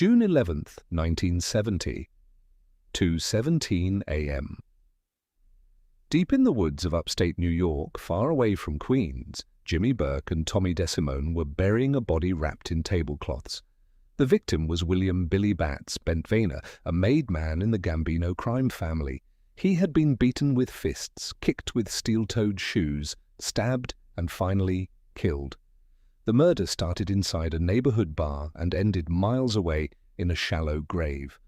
June 11, 1970, 2:17 a.m. Deep in the woods of upstate New York, far away from Queens, Jimmy Burke and Tommy DeSimone were burying a body wrapped in tablecloths. The victim was William "Billy Bats" Bentvena, a made man in the Gambino crime family. He had been beaten with fists, kicked with steel-toed shoes, stabbed, and finally killed. The murder started inside a neighborhood bar and ended miles away in a shallow grave.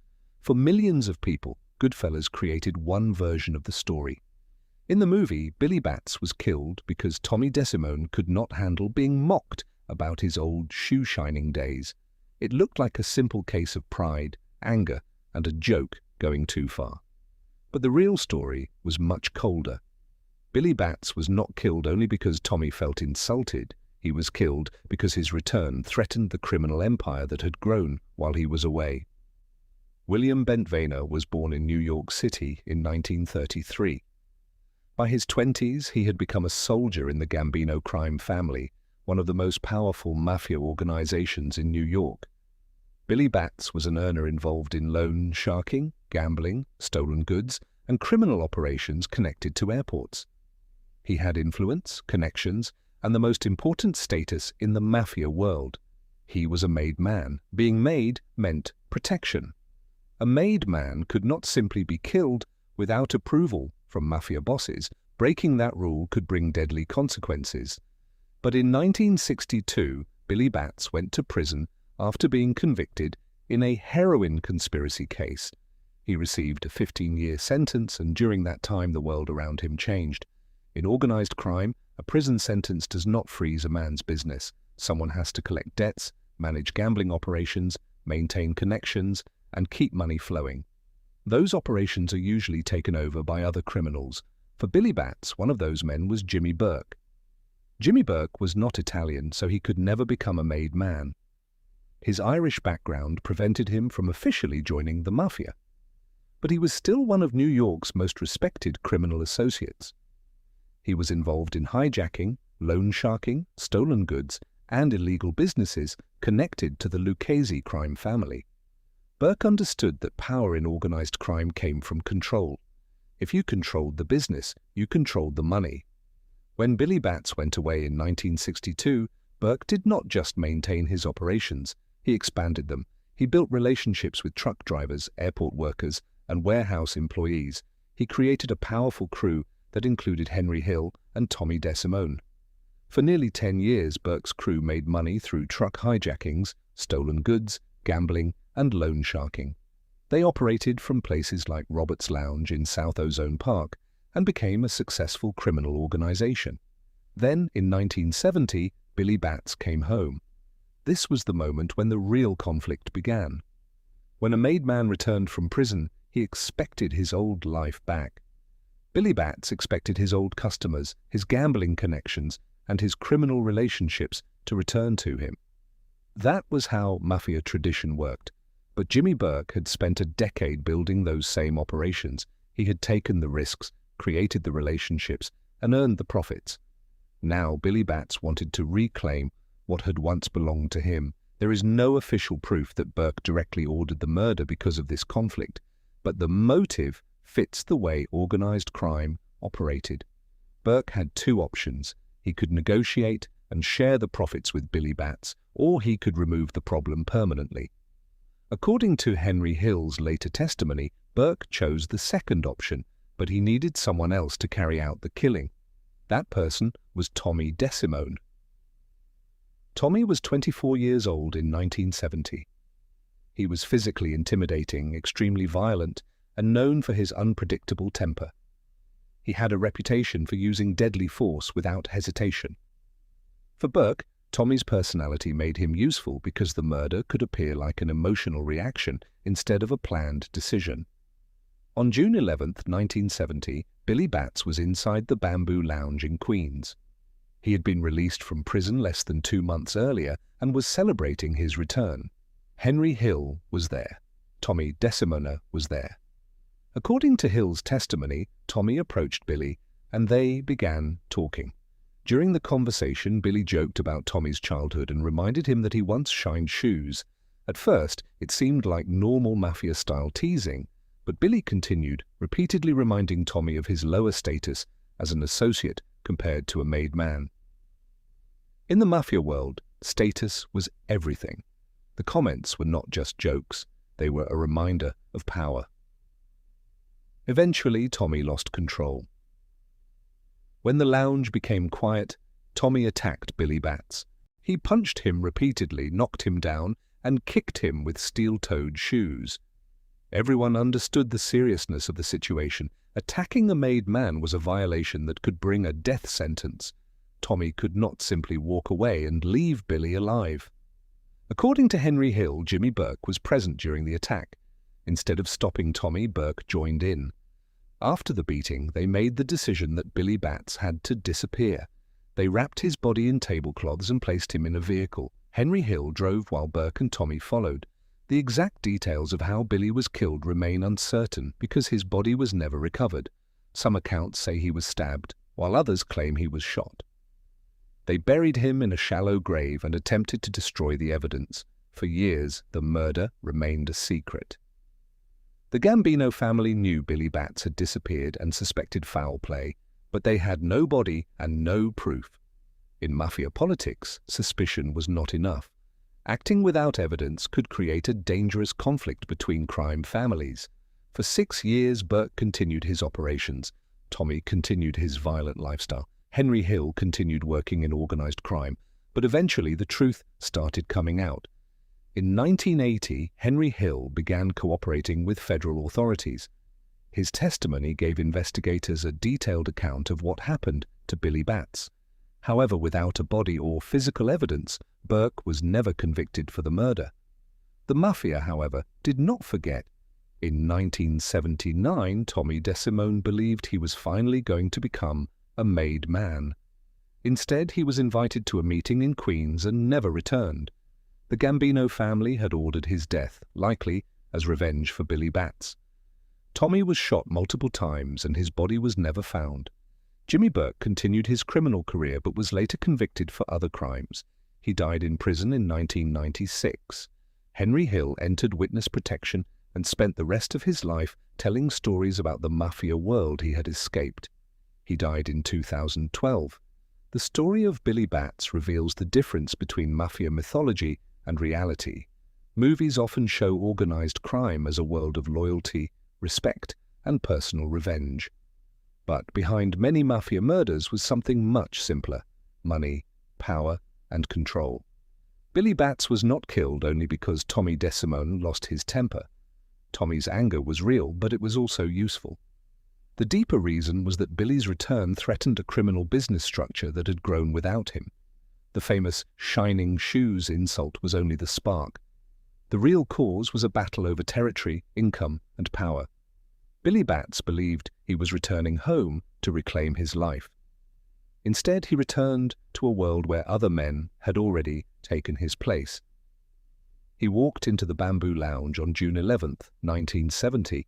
For millions of people, Goodfellas created one version of the story. In the movie, Billy Bats was killed because Tommy DeSimone could not handle being mocked about his old shoe-shining days. It looked like a simple case of pride, anger, and a joke going too far. But the real story was much colder. Billy Bats was not killed only because Tommy felt insulted. He was killed because his return threatened the criminal empire that had grown while he was away. William Bentvena was born in New York City in 1933. By his 20s, he had become a soldier in the Gambino crime family, one of the most powerful mafia organizations in New York. Billy Bats was an earner involved in loan sharking, gambling, stolen goods, and criminal operations connected to airports. He had influence, connections, and the most important status in the mafia world. He was a made man. Being made meant protection. A made man could not simply be killed without approval from mafia bosses. Breaking that rule could bring deadly consequences. But in 1962, Billy Bats went to prison after being convicted in a heroin conspiracy case. He received a 15-year sentence, and during that time the world around him changed. In organized crime, a prison sentence does not freeze a man's business. Someone has to collect debts, manage gambling operations, maintain connections, and keep money flowing. Those operations are usually taken over by other criminals. For Billy Bats, one of those men was Jimmy Burke. Jimmy Burke was not Italian, so he could never become a made man. His Irish background prevented him from officially joining the Mafia. But he was still one of New York's most respected criminal associates. He was involved in hijacking, loan sharking, stolen goods, and illegal businesses connected to the Lucchese crime family. Burke understood that power in organized crime came from control. If you controlled the business, you controlled the money. When Billy Bats went away in 1962, Burke did not just maintain his operations, he expanded them. He built relationships with truck drivers, airport workers, and warehouse employees. He created a powerful crew that included Henry Hill and Tommy DeSimone. For nearly 10 years, Burke's crew made money through truck hijackings, stolen goods, gambling, and loan sharking. They operated from places like Robert's Lounge in South Ozone Park and became a successful criminal organization. Then, in 1970, Billy Bats came home. This was the moment when the real conflict began. When a made man returned from prison, he expected his old life back. Billy Bats expected his old customers, his gambling connections, and his criminal relationships to return to him. That was how mafia tradition worked. But Jimmy Burke had spent a decade building those same operations. He had taken the risks, created the relationships, and earned the profits. Now Billy Bats wanted to reclaim what had once belonged to him. There is no official proof that Burke directly ordered the murder because of this conflict, but the motive fits the way organized crime operated. Burke had two options. He could negotiate and share the profits with Billy Bats, or he could remove the problem permanently. According to Henry Hill's later testimony, Burke chose the second option, but he needed someone else to carry out the killing. That person was Tommy DeSimone. Tommy was 24 years old in 1970. He was physically intimidating, extremely violent, and known for his unpredictable temper. He had a reputation for using deadly force without hesitation. For Burke, Tommy's personality made him useful because the murder could appear like an emotional reaction instead of a planned decision. On June 11, 1970, Billy Bats was inside the Bamboo Lounge in Queens. He had been released from prison less than 2 months earlier and was celebrating his return. Henry Hill was there. Tommy DeSimone was there. According to Hill's testimony, Tommy approached Billy and they began talking. During the conversation, Billy joked about Tommy's childhood and reminded him that he once shined shoes. At first, it seemed like normal Mafia-style teasing, but Billy continued, repeatedly reminding Tommy of his lower status as an associate compared to a made man. In the Mafia world, status was everything. The comments were not just jokes, they were a reminder of power. Eventually, Tommy lost control. When the lounge became quiet, Tommy attacked Billy Batts. He punched him repeatedly, knocked him down, and kicked him with steel-toed shoes. Everyone understood the seriousness of the situation. Attacking a made man was a violation that could bring a death sentence. Tommy could not simply walk away and leave Billy alive. According to Henry Hill, Jimmy Burke was present during the attack. Instead of stopping Tommy, Burke joined in. After the beating, they made the decision that Billy Batts had to disappear. They wrapped his body in tablecloths and placed him in a vehicle. Henry Hill drove while Burke and Tommy followed. The exact details of how Billy was killed remain uncertain because his body was never recovered. Some accounts say he was stabbed, while others claim he was shot. They buried him in a shallow grave and attempted to destroy the evidence. For years, the murder remained a secret. The Gambino family knew Billy Batts had disappeared and suspected foul play, but they had no body and no proof. In Mafia politics, suspicion was not enough. Acting without evidence could create a dangerous conflict between crime families. For 6 years, Burke continued his operations. Tommy continued his violent lifestyle. Henry Hill continued working in organized crime, but eventually the truth started coming out. In 1980, Henry Hill began cooperating with federal authorities. His testimony gave investigators a detailed account of what happened to Billy Batts. However, without a body or physical evidence, Burke was never convicted for the murder. The Mafia, however, did not forget. In 1979, Tommy DeSimone believed he was finally going to become a made man. Instead, he was invited to a meeting in Queens and never returned. The Gambino family had ordered his death, likely as revenge for Billy Batts. Tommy was shot multiple times and his body was never found. Jimmy Burke continued his criminal career but was later convicted for other crimes. He died in prison in 1996. Henry Hill entered witness protection and spent the rest of his life telling stories about the Mafia world he had escaped. He died in 2012. The story of Billy Batts reveals the difference between Mafia mythology and reality. Movies often show organized crime as a world of loyalty, respect, and personal revenge. But behind many Mafia murders was something much simpler: money, power, and control. Billy Batts was not killed only because Tommy DeSimone lost his temper. Tommy's anger was real, but it was also useful. The deeper reason was that Billy's return threatened a criminal business structure that had grown without him. The famous shining shoes insult was only the spark. The real cause was a battle over territory, income, and power. Billy Batts believed he was returning home to reclaim his life. Instead, he returned to a world where other men had already taken his place. He walked into the Bamboo Lounge on June 11th, 1970,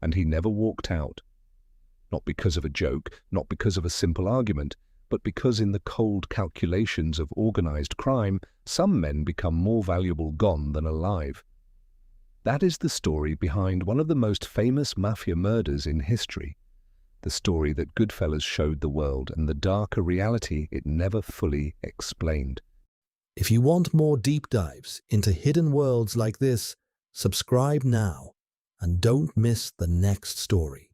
and he never walked out. Not because of a joke, not because of a simple argument, but because in the cold calculations of organized crime, some men become more valuable gone than alive. That is the story behind one of the most famous Mafia murders in history, the story that Goodfellas showed the world and the darker reality it never fully explained. If you want more deep dives into hidden worlds like this, subscribe now and don't miss the next story.